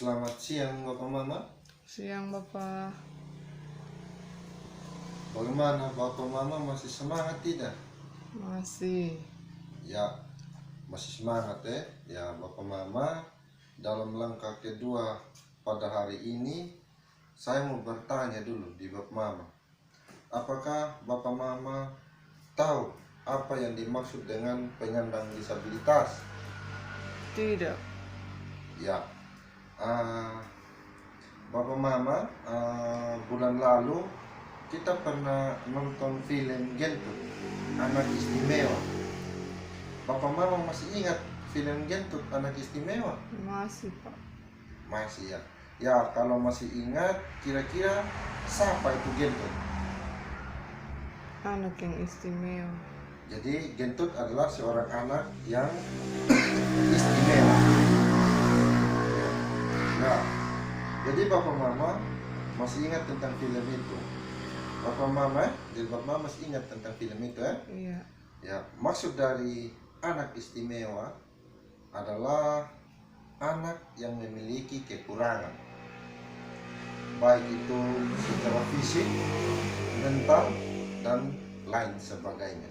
Selamat siang Bapak Mama. Siang Bapak. Bagaimana Bapak Mama, masih semangat tidak? Masih. Ya, masih semangat ya. Ya Bapak Mama, dalam langkah kedua pada hari ini saya mau bertanya dulu di Bapak Mama. Apakah Bapak Mama tahu apa yang dimaksud dengan penyandang disabilitas? Tidak. Ya, Bapak Mama, bulan lalu kita pernah nonton film Gentut, Anak Istimewa. Bapak Mama masih ingat film Gentut, Anak Istimewa? Masih Pak. Masih ya. Ya, kalau masih ingat, kira-kira siapa itu Gentut? Anak yang istimewa. Jadi Gentut adalah seorang anak yang istimewa. Nah, jadi Bapak Mama masih ingat tentang film itu. Bapak Mama, jadi Bapak Mama masih ingat tentang film itu ya? Iya. Ya, maksud dari anak istimewa adalah anak yang memiliki kekurangan, baik itu secara fisik, mental, dan lain sebagainya.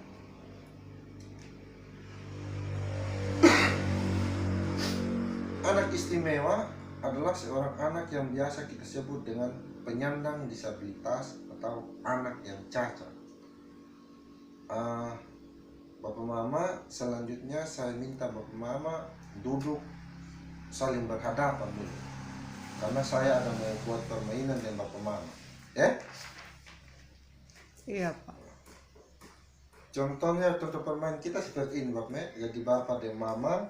Anak istimewa adalah seorang anak yang biasa kita sebut dengan penyandang disabilitas atau anak yang cacat. Bapak Mama, selanjutnya saya minta Bapak Mama duduk saling berhadapan dulu, karena saya ada mau buat permainan dengan Bapak Mama. Iya Pak. Contohnya, contoh permainan kita seperti ini Bapak. Jadi Bapak dan Mama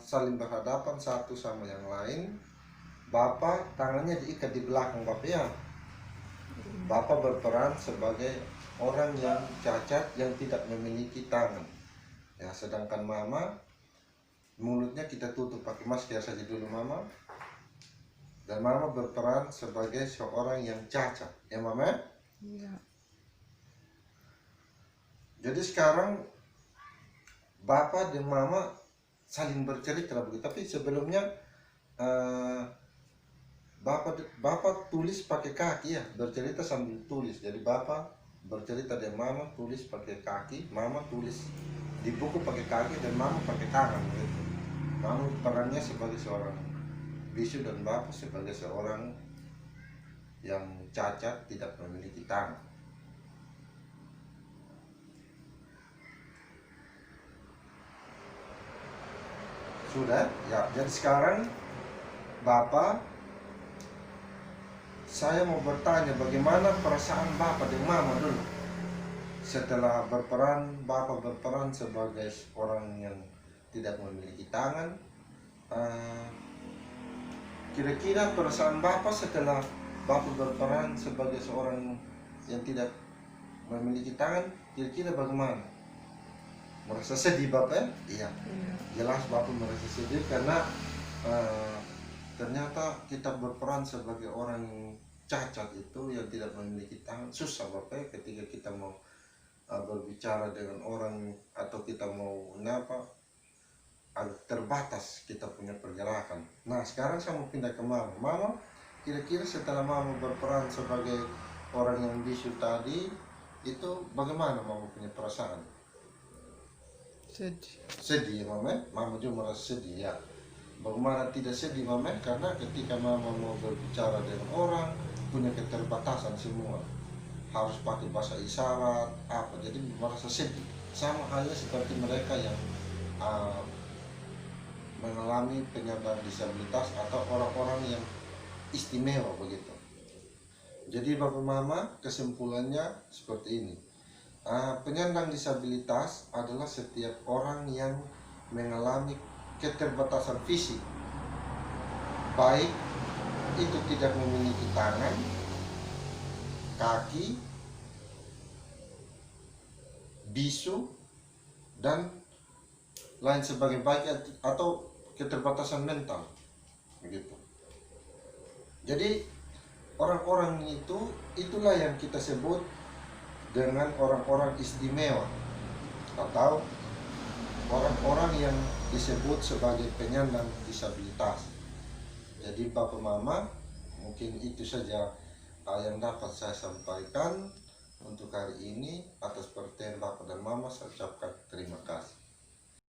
saling berhadapan satu sama yang lain. Bapak tangannya diikat di belakang Bapak ya. Bapak berperan sebagai orang yang cacat yang tidak memiliki tangan. Ya, sedangkan Mama mulutnya kita tutup pakai masker saja dulu Mama. Dan Mama berperan sebagai seorang yang cacat. Ya Mama? Iya. Jadi sekarang Bapak dan Mama saling bercerita begitu. Tapi sebelumnya Bapak tulis pakai kaki ya, bercerita sambil tulis. Jadi Bapak bercerita dan Mama tulis pakai kaki, Mama tulis di buku pakai kaki, dan Mama pakai tangan gitu. Mama perannya sebagai seorang bisu dan Bapak sebagai seorang yang cacat tidak memiliki tangan. Sudah? Ya, jadi sekarang Bapak, saya mau bertanya bagaimana perasaan Bapak dan Mama dulu setelah berperan. Bapak berperan sebagai orang yang tidak memiliki tangan. Kira-kira perasaan Bapak setelah Bapak berperan sebagai seorang yang tidak memiliki tangan, kira-kira bagaimana? Merasa sedih Bapak ya? Iya. Jelas Bapak merasa sedih karena ternyata kita berperan sebagai orang cacat itu yang tidak memiliki tangan susah Bapak, ketika kita mau berbicara dengan orang atau kita mau terbatas kita punya pergerakan. Nah, sekarang saya mau pindah ke Mama. Mama, kira-kira setelah Mama berperan sebagai orang yang bisu tadi, itu bagaimana Mama punya perasaan? Sedih ya Mama? Mama juga merasa sedih ya. Bagaimana tidak sedih Mama? Karena ketika Mama mau berbicara dengan orang, punya keterbatasan semua, harus pakai bahasa isyarat apa, jadi merasa sedih. Sama halnya seperti mereka yang mengalami penyandang disabilitas atau orang-orang yang istimewa begitu. Jadi Bapak Mama, kesimpulannya seperti ini. Penyandang disabilitas adalah setiap orang yang mengalami keterbatasan fisik, baik itu tidak memiliki tangan, kaki, bisu, dan lain sebagainya, baik atau keterbatasan mental begitu. Jadi orang-orang itulah yang kita sebut dengan orang-orang istimewa atau orang-orang yang disebut sebagai penyandang disabilitas. Jadi Bapak Mama, mungkin itu saja yang dapat saya sampaikan untuk hari ini. Atas perhatian Bapak dan Mama saya ucapkan terima kasih.